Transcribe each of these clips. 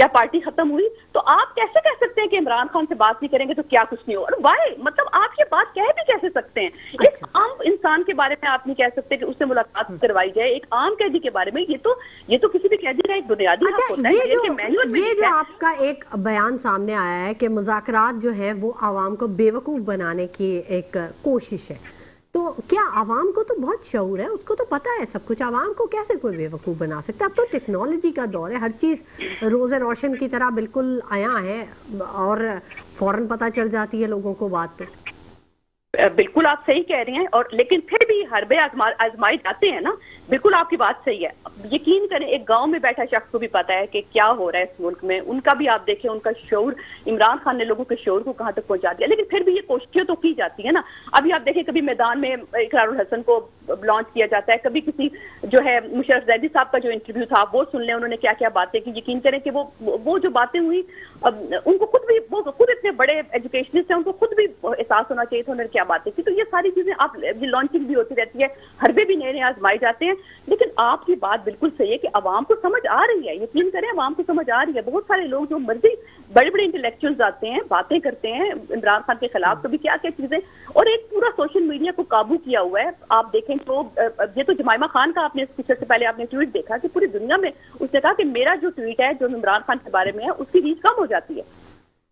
کیا پارٹی ختم ہوئی؟ تو آپ کیسے کہہ سکتے ہیں کہ عمران خان سے بات نہیں کریں گے تو کیا کچھ نہیں ہو؟ اور وائی مطلب آپ یہ بات کہہ بھی کیسے سکتے ہیں؟ ایک عام انسان کے بارے میں آپ نہیں کہہ سکتے کہ اس سے ملاقات کروائی جائے، ایک عام قیدی کے بارے میں، یہ تو کسی بھی قیدی کا ایک بنیادی حق ہوتا ہے۔ یہ جو آپ کا ایک بیان سامنے آیا ہے کہ مذاکرات جو ہے وہ عوام کو بیوقوف بنانے کی ایک کوشش ہے، تو کیا عوام کو تو بہت شعور ہے، اس کو تو پتہ ہے سب کچھ، عوام کو کیسے کوئی بیوقوف بنا سکتا ہے؟ اب تو ٹیکنالوجی کا دور ہے، ہر چیز روز روشن کی طرح بالکل آیا ہے اور فوراً پتہ چل جاتی ہے لوگوں کو بات تو۔ بالکل آپ صحیح کہہ رہی ہیں، اور لیکن پھر بھی حربے آزمائے جاتے ہیں نا، بالکل آپ کی بات صحیح ہے۔ یقین کریں ایک گاؤں میں بیٹھا شخص کو بھی پتا ہے کہ کیا ہو رہا ہے اس ملک میں، ان کا بھی آپ دیکھیں ان کا شعور، عمران خان نے لوگوں کے شعور کو کہاں تک پہنچا دیا، لیکن پھر بھی یہ کوششیں تو کی جاتی ہے نا۔ ابھی آپ دیکھیں کبھی میدان میں اقرار الحسن کو لانچ کیا جاتا ہے، کبھی کسی جو ہے مشرف زیدی صاحب کا جو انٹرویو تھا وہ سن لیں، انہوں نے کیا کیا باتیں کی، یقین کریں کہ وہ جو باتیں ہوئی ان کو خود بھی، وہ خود اتنے بڑے ایجوکیشنسٹ ہیں، ان کو خود بھی احساس ہونا چاہیے تھا انہوں نے کیا باتیں کی۔ تو یہ ساری چیزیں آپ لانچنگ بھی ہوتی رہتی ہے، حربے بھی نئے نئے آزمائے جاتے ہیں، لیکن آپ کی بات بالکل صحیح ہے کہ عوام کو سمجھ آ رہی ہے، یقین کریں عوام کو سمجھ آ رہی ہے۔ بہت سارے لوگ جو مرضی بڑے بڑے انٹلیکچوئلز آتے ہیں، باتیں کرتے ہیں عمران خان کے خلاف، کبھی کیا کیا چیزیں، اور ایک پورا سوشل میڈیا کو قابو کیا ہوا ہے۔ آپ دیکھیں تو یہ تو جمائمہ خان کا آپ نے اس سے پہلے آپ نے ٹویٹ دیکھا کہ پوری دنیا میں اس نے کہا کہ میرا جو ٹویٹ ہے جو عمران خان کے بارے میں ہے اس کی ریچ کم ہو جاتی ہے،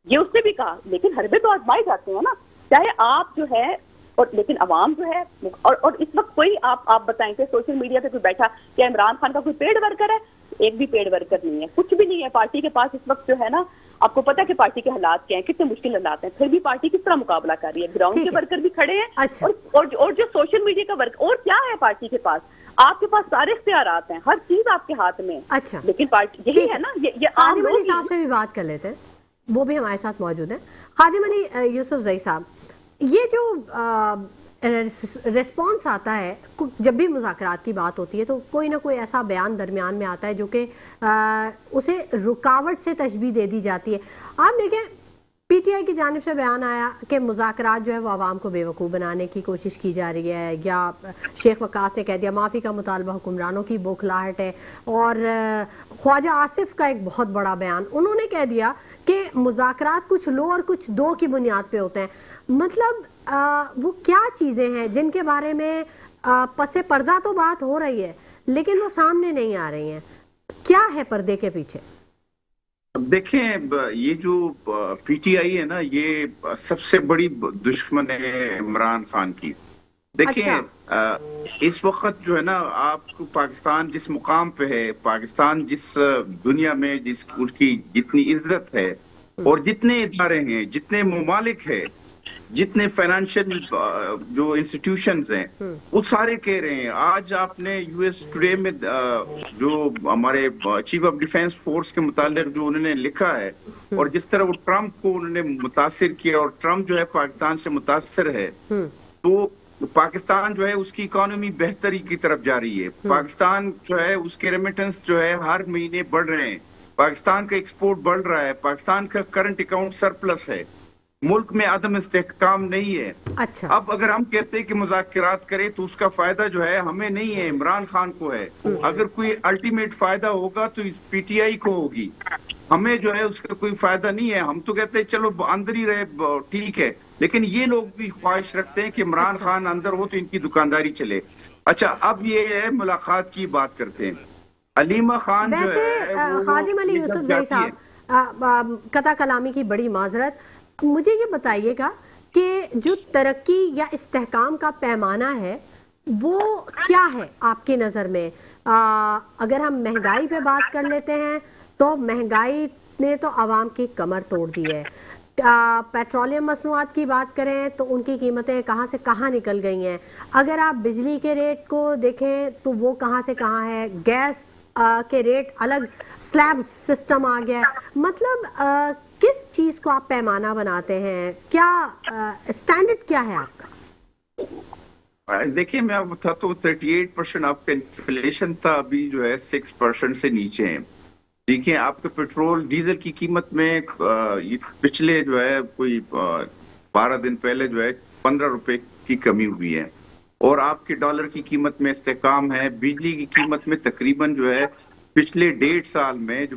یہ اس نے بھی کہا، لیکن حربے تو آزمائے جاتے ہیں نا، چاہے آپ جو ہے، اور لیکن عوام جو ہے، اور اس وقت کوئی آپ بتائیں کہ سوشل میڈیا پہ کوئی بیٹھا کیا عمران خان کا کوئی پیڈ ورکر ہے؟ ایک بھی پیڈ ورکر نہیں ہے، کچھ بھی نہیں ہے پارٹی کے پاس اس وقت جو ہے نا۔ آپ کو پتا کہ پارٹی کے حالات کیا ہیں، کتنے مشکل حالات ہیں، پھر بھی پارٹی کس طرح مقابلہ کر رہی ہے، گراؤنڈ کے ورکر بھی کھڑے ہیں، اور جو سوشل میڈیا کا ورک، اور کیا ہے پارٹی کے پاس؟ آپ کے پاس سارے اختیارات ہیں، ہر چیز آپ کے ہاتھ میں ہے، لیکن پارٹی یہی ہے نا، یہ عام لوگ صاحب سے بھی بات کر لیتے ہیں، وہ بھی ہمارے ساتھ موجود ہیں۔ خادم علی یوسف زئی صاحب، یہ جو ریسپانس آتا ہے جب بھی مذاکرات کی بات ہوتی ہے تو کوئی نہ کوئی ایسا بیان درمیان میں آتا ہے جو کہ اسے رکاوٹ سے تشبیہ دے دی جاتی ہے۔ آپ دیکھیں پی ٹی آئی کی جانب سے بیان آیا کہ مذاکرات جو ہے وہ عوام کو بیوقوف بنانے کی کوشش کی جا رہی ہے، یا شیخ وقاص نے کہہ دیا معافی کا مطالبہ حکمرانوں کی بوکھلاہٹ ہے، اور خواجہ آصف کا ایک بہت بڑا بیان، انہوں نے کہہ دیا کہ مذاکرات کچھ لو اور کچھ دو کی بنیاد پہ ہوتے ہیں۔ مطلب وہ کیا چیزیں ہیں جن کے بارے میں پس پردہ تو بات ہو رہی ہے لیکن وہ سامنے نہیں آ رہی ہیں؟ کیا ہے پردے کے پیچھے؟ دیکھیں یہ جو پی ٹی آئی ہے نا، یہ سب سے بڑی دشمن ہے عمران خان کی۔ دیکھیں اس وقت جو ہے نا، آپ کو پاکستان جس مقام پہ ہے، پاکستان جس دنیا میں جس اس کی جتنی عزت ہے، اور جتنے ادارے ہیں، جتنے ممالک ہیں، جتنے فائنینشیل جو انسٹیٹیوشنز ہیں، وہ سارے کہہ رہے ہیں۔ آج آپ نے یو ایس ٹوڈے میں جو ہمارے چیف آف ڈیفینس فورس کے متعلق جو انہوں نے لکھا ہے، اور جس طرح وہ ٹرمپ کو انہوں نے متاثر کیا، اور ٹرمپ جو ہے پاکستان سے متاثر ہے، تو پاکستان جو ہے اس کی اکانومی بہتری کی طرف جا رہی ہے۔ پاکستان جو ہے اس کے ریمیٹنس جو ہے ہر مہینے بڑھ رہے ہیں، پاکستان کا ایکسپورٹ بڑھ رہا ہے، پاکستان کا کرنٹ اکاؤنٹ سرپلس ہے، ملک میں عدم استحکام نہیں ہے۔ اب اگر ہم کہتے ہیں کہ مذاکرات کریں تو اس کا فائدہ جو ہے ہمیں نہیں ہے، عمران خان کو ہے۔ اگر کوئی الٹیمیٹ فائدہ ہوگا تو پی ٹی آئی کو ہوگی، ہمیں جو ہے اس کا کوئی فائدہ نہیں ہے۔ ہم تو کہتے ہیں چلو اندر ہی رہے، ٹھیک ہے، لیکن یہ لوگ بھی خواہش رکھتے ہیں کہ عمران خان اندر ہو تو ان کی دکانداری چلے۔ اچھا، اب یہ ہے ملاقات کی بات کرتے ہیں۔ علیمہ خان جو ہے، خادم علی یوسف زئی صاحب، قطع کلامی کی بڑی معذرت، مجھے یہ بتائیے گا کہ جو ترقی یا استحکام کا پیمانہ ہے وہ کیا ہے آپ کی نظر میں؟ اگر ہم مہنگائی پہ بات کر لیتے ہیں تو مہنگائی نے تو عوام کی کمر توڑ دی ہے۔ پیٹرولیم مصنوعات کی بات کریں تو ان کی قیمتیں کہاں سے کہاں نکل گئی ہیں۔ اگر آپ بجلی کے ریٹ کو دیکھیں تو وہ کہاں سے کہاں ہے، گیس کے ریٹ الگ، سلیب سسٹم آ گیا ہے۔ مطلب کس چیز کو آپ پیمانہ بناتے ہیں؟ کیا اسٹینڈرڈ کیا ہے آپ کا؟ دیکھیں میں آپ بتا تو 38% آپ کا انفلیشن تھا، ابھی جو ہے 6% سے نیچے ہیں۔ دیکھیں آپ کے پیٹرول ڈیزل کی قیمت میں پچھلے جو ہے کوئی 12 دن پہلے جو ہے 15 روپے کی کمی ہوئی ہے، اور آپ کے ڈالر کی قیمت میں استحکام ہے۔ بجلی کی قیمت میں تقریباً جو ہے پچھلے 1.5 سال میں جو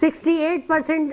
68%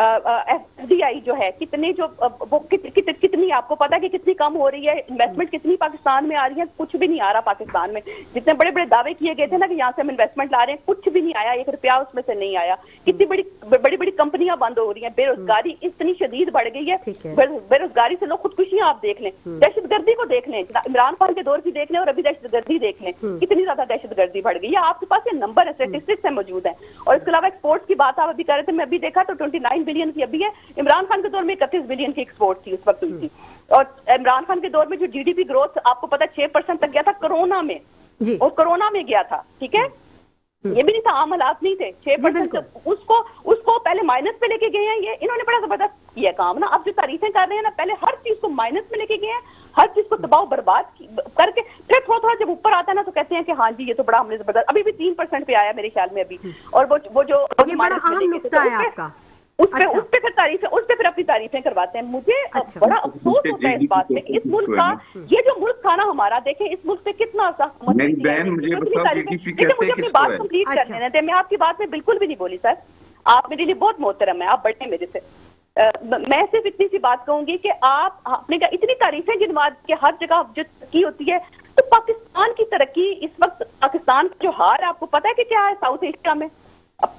FDI جو ہے کتنے جو وہ کتنی آپ کو پتا ہے کہ کتنی کم ہو رہی ہے, انویسٹمنٹ کتنی پاکستان میں آ رہی ہے, کچھ بھی نہیں آ رہا پاکستان میں. جتنے بڑے بڑے دعوے کیے گئے تھے نا کہ یہاں سے ہم انویسٹمنٹ لا رہے ہیں, کچھ بھی نہیں آیا, 1 روپیہ اس میں سے نہیں آیا. کتنی بڑی بڑی کمپنیاں بند ہو رہی ہیں, بے روزگاری اتنی شدید بڑھ گئی ہے, بے روزگاری سے لوگ خودکشیاں آپ دیکھ لیں, دہشت گردی کو دیکھ لیں, عمران خان کے دور کی دیکھ لیں اور ابھی دہشت گردی دیکھ لیں, کتنی زیادہ دہشت گردی بڑھ گئی ہے. آپ کے پاس یہ نمبر ہے, اسٹیٹسٹکس ہے موجود ہیں. اور اس کے علاوہ ایکسپورٹس کی بات آپ ابھی کر رہے تھے, میں ابھی دیکھا تو 29 بلین کی ابھی ہے, عمران خان کے دور میں 31 بلین کی ایکسپورٹ تھی اس وقت ہوئی تھی. اور عمران خان کے دور میں جو GDP گروتھ آپ کو پتا 6% تک گیا تھا کرونا میں, اور کرونا میں گیا تھا, ٹھیک ہے, یہ بھی نہیں تھا, عام حالات نہیں تھے. 6% اس کو پہلے مائنس پہ لے کے گئے ہیں, یہ انہوں نے بڑا زبردست کیا کام نا. اب جو تعریفیں کر رہے ہیں نا, پہلے ہر چیز کو مائنس میں لے کے گئے ہیں, ہر چیز کو تباہ و برباد کر کے پھر تھوڑا تھوڑا جب اوپر آتا ہے نا تو کہتے ہیں کہ ہاں جی یہ تو بڑا ہم نے زبردست, ابھی بھی 3% پہ آیا میرے خیال میں ابھی. اور وہ جو بڑا اہم نقطہ ہے آپ کا, اس پہ پھر تعریفیں, اس پہ پھر اپنی تعریفیں کرواتے ہیں. مجھے بڑا افسوس ہوتا ہے اس بات میں, اس ملک کا یہ جو ملک تھا نا ہمارا, دیکھیں اس ملک سے کتنا عرصہ حکومت کی ہے. مجھے اپنی بات کمپلیٹ کرنے دیتے ہیں, میں آپ کی بات میں بالکل بھی نہیں بولی سر, آپ میرے لیے بہت محترم ہیں, آپ بڑے میرے سے. میں صرف اتنی سی بات کہوں گی کہ آپ اپنے اتنی تعریفیں گنوا کے ہر جگہ جو ترقی ہوتی ہے, تو پاکستان کی ترقی اس وقت, پاکستان کا جو حال ہے آپ کو پتا ہے کہ کیا ہے ساؤتھ ایشیا میں,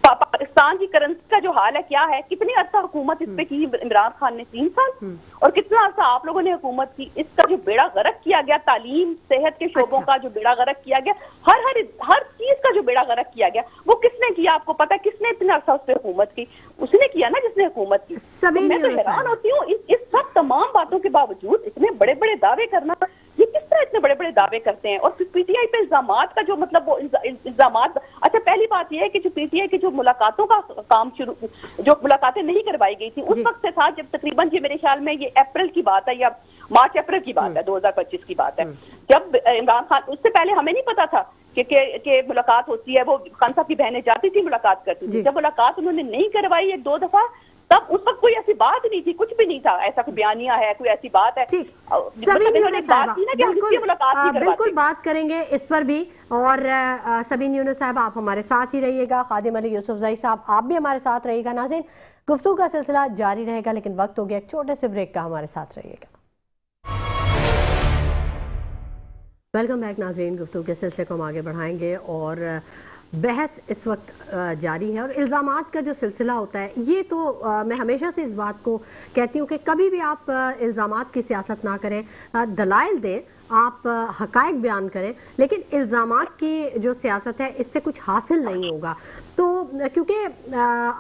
پاکستان کی کرنسی کا جو حال ہے کیا ہے, کتنی عرصہ حکومت اس پہ کی عمران خان نے, 3 سال, اور کتنا عرصہ آپ لوگوں نے حکومت کی. اس کا جو بیڑا غرق کیا گیا, تعلیم صحت کے شعبوں کا جو بیڑا غرق کیا گیا, ہر چیز کا جو بیڑا غرق کیا گیا, وہ کس نے کیا آپ کو پتا ہے, کس نے اتنا عرصہ اس پہ حکومت کی, اس نے کیا نا جس نے حکومت کی. میں تو حیران ہوتی ہوں اس سب تمام باتوں کے باوجود اتنے بڑے بڑے دعوے کرنا, یہ کس طرح اتنے بڑے بڑے دعوے کرتے ہیں. اور PTI پہ الزامات کا جو مطلب وہ الزامات, اچھا پہلی بات یہ ہے کہ جو PTI کی جو ملاقاتوں کا کام شروع, جو ملاقاتیں نہیں کروائی گئی تھی اس وقت سے تھا جب تقریباً یہ میرے خیال میں یہ اپریل کی بات ہے یا مارچ اپریل کی بات ہے, 2025 کی بات ہے, جب عمران خان, اس سے پہلے ہمیں نہیں پتا تھا کہ ملاقات ہوتی ہے. وہ خان صاحب کی بہنیں جاتی تھی ملاقات کرتی تھی, جب ملاقات انہوں نے نہیں کروائی 1-2 دفعہ, تب اس وقت کوئی ایسی بات نہیں تھی, کچھ بھی نہیں تھا, ایسا کوئی بیانیہ ہے, کوئی ایسی بات ہے. بالکل بات کریں گے اس پر بھی. اور سبین یونس صاحب آپ ہمارے ساتھ ہی رہیے گا, خادم علی یوسفزئی صاحب آپ بھی ہمارے ساتھ رہیے گا. ناظرین گفتگو کا سلسلہ جاری رہے گا, لیکن وقت ہو گیا ایک چھوٹے سے بریک کا, ہمارے ساتھ رہیے گا. ویلکم بیک ناظرین, گفتگو کے سلسلے کو ہم آگے بڑھائیں گے, اور بحث اس وقت جاری ہے. اور الزامات کا جو سلسلہ ہوتا ہے, یہ تو میں ہمیشہ سے اس بات کو کہتی ہوں کہ کبھی بھی آپ الزامات کی سیاست نہ کریں, دلائل دیں, آپ حقائق بیان کریں, لیکن الزامات کی جو سیاست ہے اس سے کچھ حاصل نہیں ہوگا. تو کیونکہ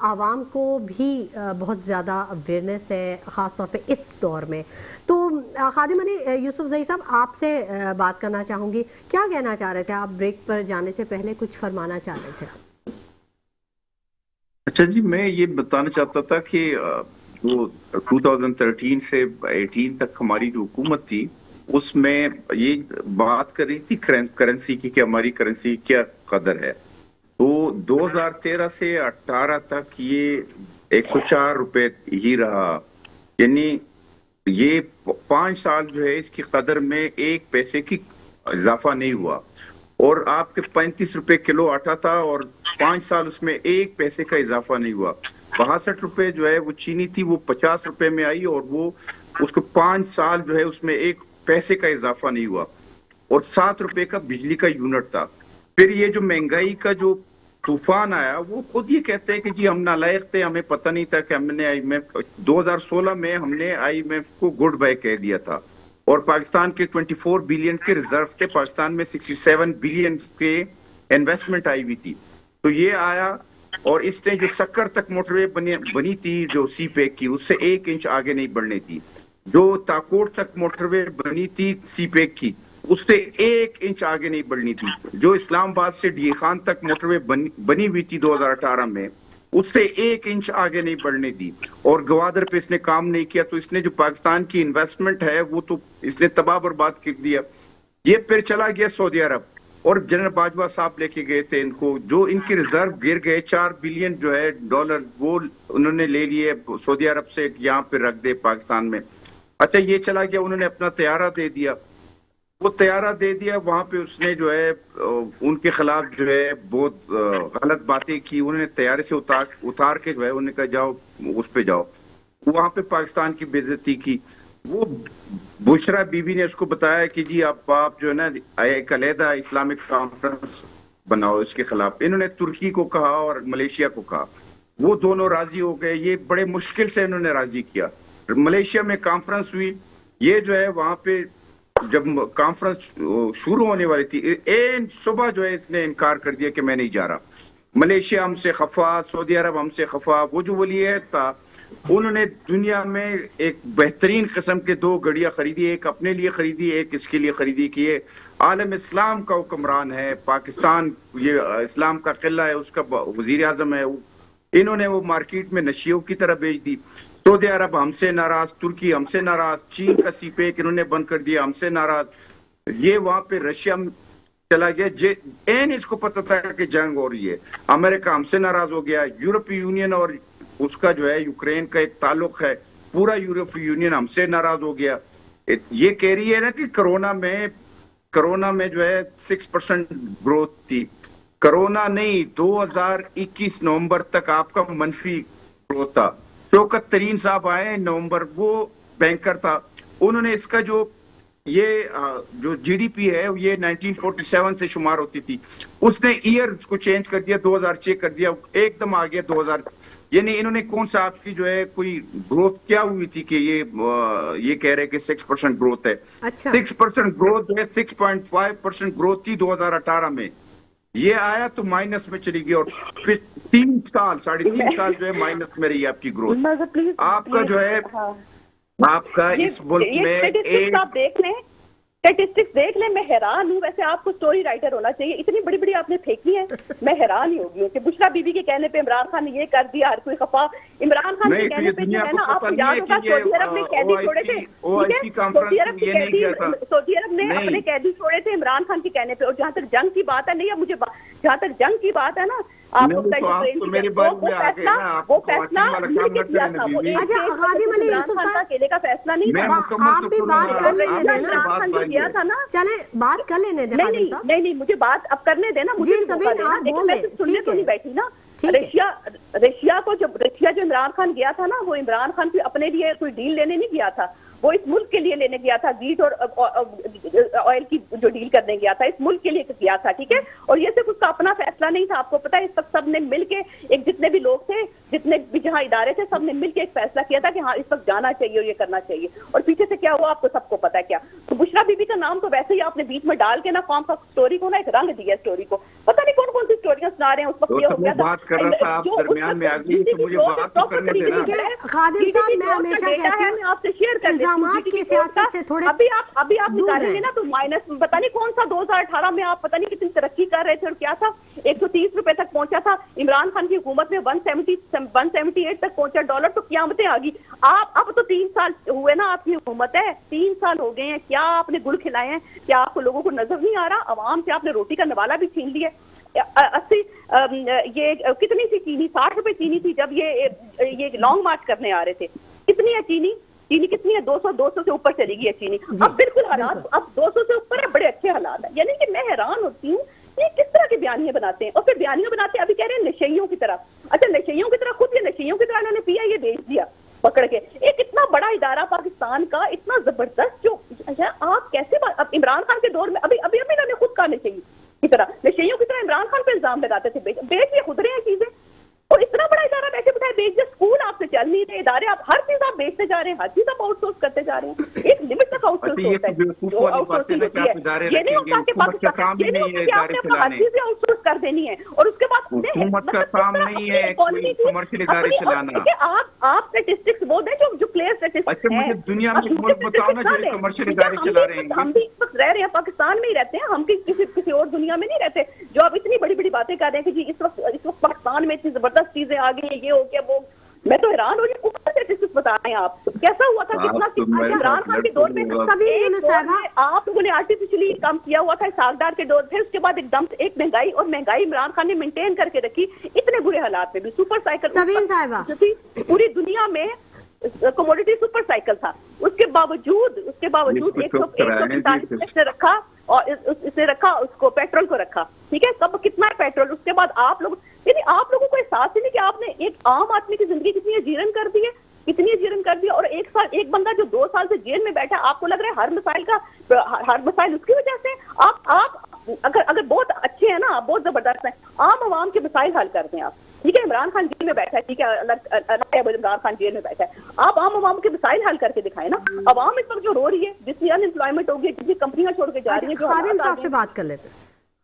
عوام کو بھی بہت زیادہ اویئرنیس ہے, خاص طور پہ اس دور میں. تو خادم علی یوسفزئی صاحب آپ سے بات کرنا چاہوں گی, کیا کہنا چاہ رہے تھے آپ؟ بریک پر جانے سے پہلے کچھ فرمانا چاہ رہے تھے. اچھا جی, میں یہ بتانا چاہتا تھا کہ جو 2013 سے 18 تک ہماری جو حکومت تھی, اس میں یہ بات کر رہی تھی کرنسی کی کہ ہماری کرنسی کیا قدر ہے. تو 2013 سے 18 تک یہ 104 روپے ہی رہا, یعنی یہ 5 سال جو ہے اس کی قدر میں 1 پیسے کی اضافہ نہیں ہوا. اور آپ کے 35 روپے کلو آٹا تھا, اور 5 سال اس میں 1 پیسے کا اضافہ نہیں ہوا. 62 روپے جو ہے وہ چینی تھی, وہ 50 روپے میں آئی, اور وہ اس کو 5 سال جو ہے اس میں 1 پیسے کا اضافہ نہیں ہوا. اور 7 روپے کا بجلی کا یونٹ تھا. پھر یہ جو مہنگائی کا جو طوفان آیا, وہ خود یہ کہتے ہیں کہ جی ہم نالائق تھے, ہمیں پتہ نہیں تھا کہ ہم نے $2016 میں ہم نے IMF کو گڈ بائی کہہ دیا تھا. اور پاکستان کے 24 بلین کے ریزرو تھے, پاکستان میں 67 بلین کے انویسٹمنٹ آئی ہوئی تھی. تو یہ آیا, اور اس نے جو سکر تک موٹر وے بنی تھی جو سی پیک کی, اس سے 1 انچ آگے نہیں بڑھنی تھی. جو تاکوٹ تک موٹر وے بنی تھی سی پیک کی, اس سے 1 انچ آگے نہیں بڑھنی تھی. جو اسلام آباد سے ڈی خان تک موٹر وے بنی ہوئی تھی 2018 میں, اس سے 1 انچ آگے نہیں بڑھنے دی. اور گوادر پہ اس نے کام نہیں کیا, تو اس نے جو پاکستان کی انویسٹمنٹ ہے وہ تو اس نے تباہ برباد کر دیا. یہ پھر چلا گیا سعودی عرب, اور جنرل باجوہ صاحب لے کے گئے تھے ان کو, جو ان کے ریزرو گر گئے, 4 بلین جو ہے ڈالر وہ انہوں نے لے لیے سعودی عرب سے, یہاں پہ رکھ دے پاکستان میں. اچھا یہ چلا گیا, انہوں نے اپنا طیارہ دے دیا. وہ طیارہ دے دیا, وہاں پہ اس نے جو ہے ان کے خلاف جو ہے بہت غلط باتیں کی, انہوں نے طیارے سے اتار کے جو ہے انہوں نے کہا جاؤ اس پہ جاؤ, وہاں پہ پاکستان کی بے عزتی کی. وہ بشرا بی بی نے اس کو بتایا کہ جی آپ جو ہے نا ایک علیحدہ اسلامک کانفرنس بناؤ اس کے خلاف. انہوں نے ترکی کو کہا اور ملیشیا کو کہا, وہ دونوں راضی ہو گئے. یہ بڑے مشکل سے انہوں نے راضی کیا. ملیشیا میں کانفرنس ہوئی, یہ جو ہے وہاں پہ جب کانفرنس شروع ہونے والی تھی صبح جو ہے اس نے انکار کر دیا کہ میں نہیں جا رہا. ملیشیا ہم سے خفا, سعودی عرب ہم سے خفا. وہ جو ولی عہد تھا انہوں نے دنیا میں ایک بہترین قسم کے 2 گڑیاں خریدی, ایک اپنے لیے خریدی, ایک اس کے لیے خریدی کہ یہ عالم اسلام کا حکمران ہے, پاکستان یہ اسلام کا قلعہ ہے, اس کا وزیر اعظم ہے. انہوں نے وہ مارکیٹ میں نشیوں کی طرح بیچ دی. سعودی عرب ہم سے ناراض, ترکی ہم سے ناراض, چین کا سی پیک انہوں نے بند کر دیا, ہم سے ناراض. یہ وہاں پہ رشیا چلا گیا, اس کو پتہ تھا کہ جنگ ہو رہی ہے. امریکہ ہم سے ناراض ہو گیا. یورپی یونین اور اس کا جو ہے یوکرین کا ایک تعلق ہے, پورا یورپی یونین ہم سے ناراض ہو گیا. یہ کہہ رہی ہے نا کہ کرونا میں جو ہے 6% گروتھ تھی. کرونا نہیں, 2021 نومبر تک آپ کا منفی گروتھ تھا. شوکت ترین صاحب آئے نومبر, وہ بینکر تھا, انہوں نے اس کا جو جی ڈی پی ہے یہ 1947 سے شمار ہوتی تھی, اس نے ایئر کو چینج کر دیا, 2006 کر دیا, ایک دم آ گیا 2000. یعنی انہوں نے کون سا آپ کی جو ہے کوئی گروتھ کیا ہوئی تھی کہ یہ کہہ رہے کہ 6% گروتھ ہے. 6% گروتھ ہے, 6.5% گروتھ تھی 2018 میں. یہ آیا تو مائنس میں چلی گئی, اور پھر 3.5 سال جو ہے مائنس میں رہی آپ کی گروتھ. آپ کا جو ہے آپ کا اس ملک میں اسٹیٹسٹکس دیکھ لیں, میں حیران ہوں. ویسے آپ کو سٹوری رائٹر ہونا چاہیے, اتنی بڑی بڑی آپ نے پھینکی ہیں, میں حیران ہی ہوگی کہ بشرا بی بی کے کہنے پہ عمران خان نے یہ کر دیا, ہر کوئی خفا. عمران خان کے کہنے پہ جو ہے نا, آپ کو یاد ہوگا سعودی عرب نے قیدی چھوڑے تھے, سعودی عرب نے اپنے قیدی چھوڑے تھے عمران خان کے کہنے پہ. اور جہاں تک جنگ کی بات ہے, نہیں مجھے جہاں تک جنگ کی بات ہے نا, آپ کو وہ فیصلہ اکیلے کا فیصلہ نہیں تھا. آپ بھی بات کر لینے تھا نا, چلے بات کر لینے دیں. نہیں مجھے بات اب کرنے دینا, مجھے سننے تو نہیں بیٹھی نا. رشیا جو عمران خان گیا تھا نا, وہ عمران خان اپنے لیے کوئی ڈیل لینے نہیں گیا تھا, وہ اس ملک کے لیے لینے گیا تھا. ویٹ اور آئل کی جو ڈیل کرنے گیا تھا, اس ملک کے لیے کیا تھا, ٹھیک ہے. اور یہ صرف اس کا اپنا فیصلہ نہیں تھا. آپ کو پتا ہے اس وقت سب نے مل کے, ایک جتنے بھی لوگ تھے, جتنے بھی جہاں ادارے تھے, سب نے مل کے ایک فیصلہ کیا تھا کہ ہاں اس وقت جانا چاہیے اور یہ کرنا چاہیے. اور پیچھے سے کیا ہوا آپ کو سب کو پتا ہے کیا. تو بشرا بی بی کا نام تو ویسے ہی آپ نے بیچ میں ڈال کے نا قوم کا اسٹوری کو نا ایک رنگ دیا اسٹوری کو. پتا نہیں کون کون سی اسٹوریاں سنا رہے ہیں. اس وقت یہ ہو گیا تھا, خادم صاحب میں ہمیشہ کہتی ہوں, آپ سے شیئر کر الزامات کی سیاست سے تھوڑے ابھی آپ نکالیں گے نا تو مائنس پتا نہیں کون سا 2018 میں آپ پتا نہیں کتنی ترقی کر رہے تھے اور کیا تھا, 130 روپے تک پہنچا تھا. عمران خان کی حکومت میں 178 تک پہنچا ڈالر, تو قیامتیں آ گئی. آپ اب تو 3 سال ہوئے نا آپ کی حکومت ہے, 3 سال ہو گئے ہیں, کیا آپ نے گل کھلائے ہیں؟ کیا آپ کو لوگوں کو نظر نہیں آ رہا؟ عوام سے آپ نے روٹی کا نوالا بھی چھین لیا. 80 یہ کتنی سی چینی, 60 روپے چینی تھی جب یہ لانگ مارچ کرنے آ رہے تھے. کتنی ہے چینی کتنی ہے؟ 200 سے اوپر چلی گئی ہے چینی. اب بالکل حالات اب 200 سے اوپر ہے, بڑے اچھے حالات ہیں. یعنی کہ میں حیران ہوتی ہوں یہ کس طرح کے بیانیے بناتے ہیں, اور پھر بیانیے بناتے ہیں ابھی کہہ رہے ہیں نشیوں کی طرح. اچھا نشیوں کی طرح, خود یہ نشیوں کی طرح انہوں نے پیا, یہ بیچ دیا پکڑ کے. ایک اتنا بڑا ادارہ پاکستان کا, اتنا زبردست, جو آپ کیسے اب عمران خان کے دور میں ابھی انہوں نے خود کہا نشیوں کی طرح عمران خان پہ الزام لگاتے تھے, بیچ یہ خود رہے ہیں چیزیں. اور اتنا بڑا ادارہ بیٹھے بٹھائے بیچ دے. اسکول آپ سے چل نہیں رہے, ادارے آپ ہر چیز آپ بیچتے جا رہے ہیں, ہر چیز آپ آؤٹ سورس کرتے جا رہے ہیں. ایک لمٹ تک آؤٹ سورس ہوتا ہے, یہ نہیں ہوتا کہ پاکستان, یہ نہیں ہوتا کہ آپ نے ہر چیزیں آؤٹ سورس کر دینی ہے. اور اس کے بعد آپ اسٹیٹسٹکس وہ دیں جو کلیئر اسٹیٹسٹکس ہیں. دنیا میں کمرشل ادارے چلا رہے ہیں, ہم بھی اس وقت رہ رہے ہیں, پاکستان میں ہی رہتے ہیں, ہم کسی اور دنیا میں نہیں رہتے. جو آپ اتنی بڑی بڑی باتیں کر رہے ہیں کہ جی اس وقت پاکستان میں اتنی زبردست چیزیں آ گئی ہیں, یہ ہو گیا وہ, میں تو حیران ہو رہی ہوں. بتا رہے ہیں آپ کیسا ہوا تھا, کتنا عمران خان کے دور میں آپ لوگوں نے آرٹیفیشلی کام کیا ہوا تھا, ساگدار کے دور تھے, اس کے بعد ایک دم ایک مہنگائی, اور مہنگائی عمران خان نے مینٹین کر کے رکھی اتنے برے حالات میں بھی. سپر سائیکل پوری دنیا میں کموڈیٹی سپر سائیکل تھا, اس کے باوجود 145 نے رکھا اور اس نے رکھا اس کو پیٹرول کو رکھا. ٹھیک ہے, کب کتنا ہے پیٹرول, اس کے بعد آپ لوگ یعنی آپ لوگوں کو احساس ہی نہیں کہ آپ نے ایک عام آدمی کی زندگی کتنی اجیرن کر دی ہے, اور ایک بندہ جو 2 سال سے جیل میں بیٹھا, آپ کو لگ رہا ہے ہر مسائل اس کی وجہ سے. آپ اگر بہت اچھے ہیں نا, آپ بہت زبردست ہیں, عام عوام کے مسائل حل کرتے ہیں آپ. ٹھیک ہے, عمران خان جیل میں بیٹھا ہے, ٹھیک ہے, عمران خان جیل میں بیٹھا ہے, آپ عام عوام کے مسائل حل کر کے دکھائیں نا. عوام اس وقت جو رو رہی ہے, جتنی ان امپلائمنٹ ہوگی, جتنی کمپنیاں چھوڑ کے جا رہی ہیں, خادم صاحب سے بات کر لیتے ہیں.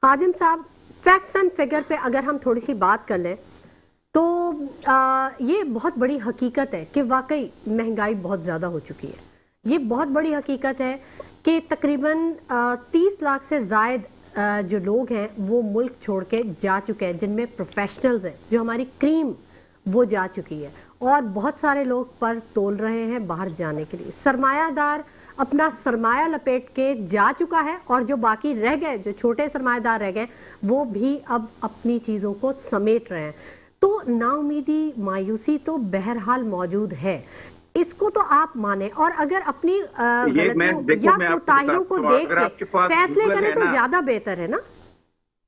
خادم صاحب, فیکٹس اینڈ فگر پہ اگر ہم تھوڑی سی بات کر لیں تو یہ بہت بڑی حقیقت ہے کہ واقعی مہنگائی بہت زیادہ ہو چکی ہے. یہ بہت بڑی حقیقت ہے کہ تقریباً 30 لاکھ سے زائد جو لوگ ہیں وہ ملک چھوڑ کے جا چکے ہیں, جن میں پروفیشنلز ہیں, جو ہماری کریم وہ جا چکی ہے, اور بہت سارے لوگ پر تول رہے ہیں باہر جانے کے لیے. سرمایہ دار اپنا سرمایہ لپیٹ کے جا چکا ہے, اور جو باقی رہ گئے, جو چھوٹے سرمایہ دار رہ گئے, وہ بھی اب اپنی چیزوں کو سمیٹ رہے ہیں. تو نا امیدی, مایوسی تو بہرحال موجود ہے, اس کو تو آپ مانیں, اور اگر اپنی غلطیوں یا کوتاہیوں کو دیکھ کے فیصلے کریں تو زیادہ بہتر ہے نا.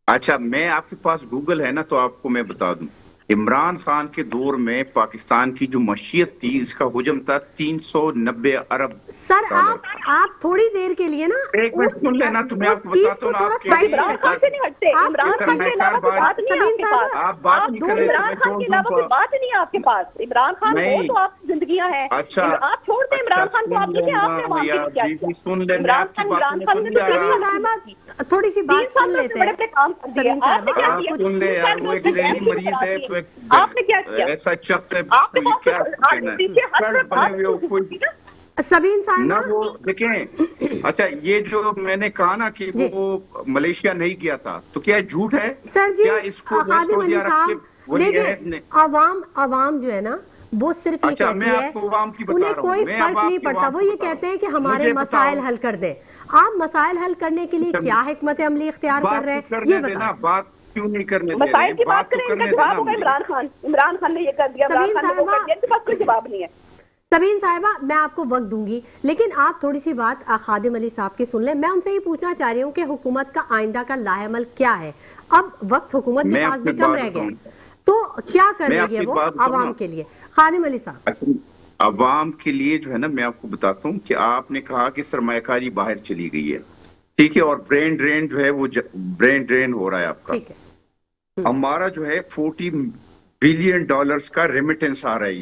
اچھا, میں آپ کے پاس گوگل ہے نا, تو آپ کو میں بتا دوں, عمران خان کے دور میں پاکستان کی جو معیشت تھی, اس کا حجم تھا 390 ارب. سر آپ تھوڑی دیر کے لیے نا ایک منٹ سن لینا, تو میں آپ کو بتاتا ہوں. عمران خان سے نہیں ہٹتے, عمران خان کے علاوہ کوئی بات نہیں ہے آپ کے پاس, آپ بات نہیں کریں, عمران خان کے علاوہ کوئی بات نہیں ہے آپ کے پاس. عمران خان وہ تو آپ کی زندگیاں ہیں, آپ چھوڑ دیں عمران خان کو. آپ دیکھیں آپ نے وہاں کے کیا کیا. عمران خان نے تو تھوڑی سی بات سن لیتے ہیں. کام کر دیا, آپ نے کیا کیا, سن لے یار, وہ ایک ذہنی مریض ہے, آپ نے کیا کیا, ایسا شخص ہے, کیا سبین صاحب نہ وہ دیکھیں. اچھا, یہ جو میں نے کہا نا کہ وہ ملیشیا نہیں گیا تھا, تو کیا جھوٹ ہے سر جی؟ کیا اس کو خادم علی صاحب, عوام جو ہے نا وہ صرف یہ کہتی ہے, انہیں کوئی فرق نہیں پڑتا, وہ یہ کہتے ہیں کہ ہمارے مسائل حل کر دیں. آپ مسائل حل کرنے کے لیے کیا حکمت عملی اختیار کر رہے ہیں, یہ بتائیں. بات کیوں نہیں کرنے دے مسائل کی بات کریں, ان کا جواب ہوگا عمران خان نے یہ کر دیا, عمران خان نے وہ کر دیا, ان کے پاس کوئی جواب نہیں ہے. سبین صاحبہ, میں آپ کو وقت دوں گی, لیکن آپ تھوڑی سی بات خادم علی صاحب کی سن لیں. میں ان سے یہ پوچھنا چاہ رہی ہوں کہ حکومت کا آئندہ کا لاہ عمل کیا ہے. اب وقت حکومت کے پاس بھی کم رہ گیا, تو کیا کر رہی ہے وہ عوام کے لیے؟ خادم علی صاحب, عوام کے لیے جو ہے نا, میں آپ کو بتاتا ہوں کہ آپ نے کہا کہ سرمایہ کاری باہر چلی گئی ہے, ٹھیک ہے, اور برین ڈرین جو ہے وہ برین ڈرین ہو رہا ہے آپ کا. ٹھیک ہے, ہمارا جو ہے $40 بلین کا ریمیٹنس آ رہا ہے.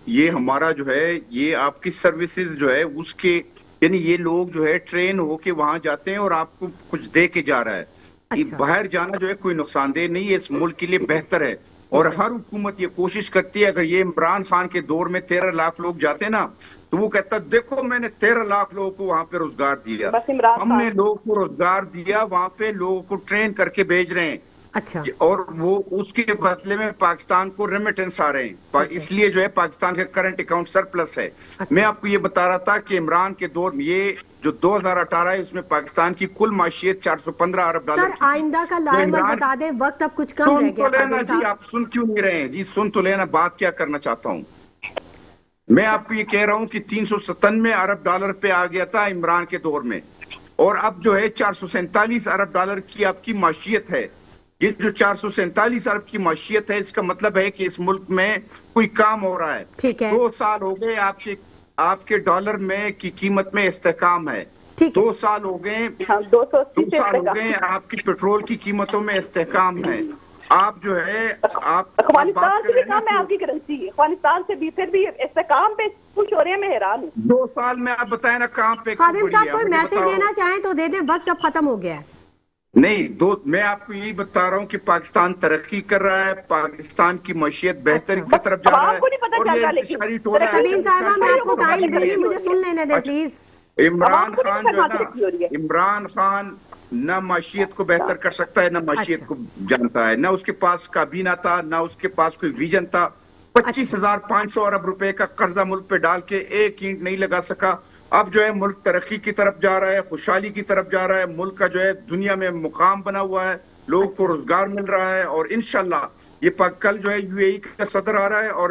یہ ہمارا جو ہے, یہ آپ کی سروسز جو ہے اس کے, یعنی یہ لوگ جو ہے ٹرین ہو کے وہاں جاتے ہیں اور آپ کو کچھ دے کے جا رہا ہے. باہر جانا جو ہے کوئی نقصان دہ نہیں ہے, اس ملک کے لیے بہتر ہے. اور ہر حکومت یہ کوشش کرتی ہے, اگر یہ عمران خان کے دور میں 13 لاکھ لوگ جاتے نا, تو وہ کہتا دیکھو میں نے 13 لاکھ لوگوں کو وہاں پہ روزگار دیا, ہم نے لوگوں کو روزگار دیا, وہاں پہ لوگوں کو ٹرین کر کے بھیج رہے ہیں. اچھا, اور وہ اس کے بدلے میں پاکستان کو ریمیٹنس آ رہے ہیں, اس لیے جو ہے پاکستان کا کرنٹ اکاؤنٹ سرپلس ہے. میں آپ کو یہ بتا رہا تھا کہ عمران کے دور میں یہ جو 2018 ہے, اس میں پاکستان کی کل معیشت $415 ارب. سر آئندہ کا لاہ عمل بتا دیں, وقت اب کچھ کم رہ گیا. جی آپ سن کیوں نہیں رہے ہیں جی, سن تو لینا, بات کیا کرنا چاہتا ہوں. میں آپ کو یہ کہہ رہا ہوں کہ $397 ارب پہ آ گیا تھا عمران کے دور میں, اور اب جو ہے $447 ارب کی آپ کی معیشت ہے. یہ جو 447 ارب کی معیشت ہے, اس کا مطلب ہے کہ اس ملک میں کوئی کام ہو رہا ہے. 2 سال ہو گئے آپ کے ڈالر میں کی قیمت میں استحکام ہے. 2 سال ہو گئے, 2 سال ہو گئے آپ کی پیٹرول کی قیمتوں میں استحکام ہے. آپ جو ہے افغانستان سے بھی کم ہے آپ کی کرنسی, افغانستان سے بھی پھر بھی استحکام پہ خوش ہو رہے ہیں, میں حیران ہوں. 2 سال میں آپ بتائیں نا کہاں پہ. خادم صاحب کوئی میسج دینا چاہیں تو دے دیں, وقت اب ختم ہو گیا ہے. نہیں, میں آپ کو یہی بتا رہا ہوں کہ پاکستان ترقی کر رہا ہے, پاکستان کی معیشت بہتری کی طرف جا رہا ہے. سبین صاحبہ, میں آپ کو ٹائم دوں گی, مجھے سن لینے دیں پلیز. عمران خان جو ہے نا, عمران خان نہ معیشت کو بہتر کر سکتا ہے, نہ معیشت کو جانتا ہے, نہ اس کے پاس کابینہ تھا, نہ اس کے پاس کوئی ویژن تھا. 25,500 ارب روپے کا قرضہ ملک پہ ڈال کے ایک اینٹ نہیں لگا سکا. اب جو ہے ملک ترقی کی طرف جا رہا ہے, خوشحالی کی طرف جا رہا ہے. ملک کا جو ہے دنیا میں مقام بنا ہوا ہے, لوگوں کو روزگار مل رہا ہے, اور انشاءاللہ یہ کل جو ہے UAE کا صدر آ رہا ہے, اور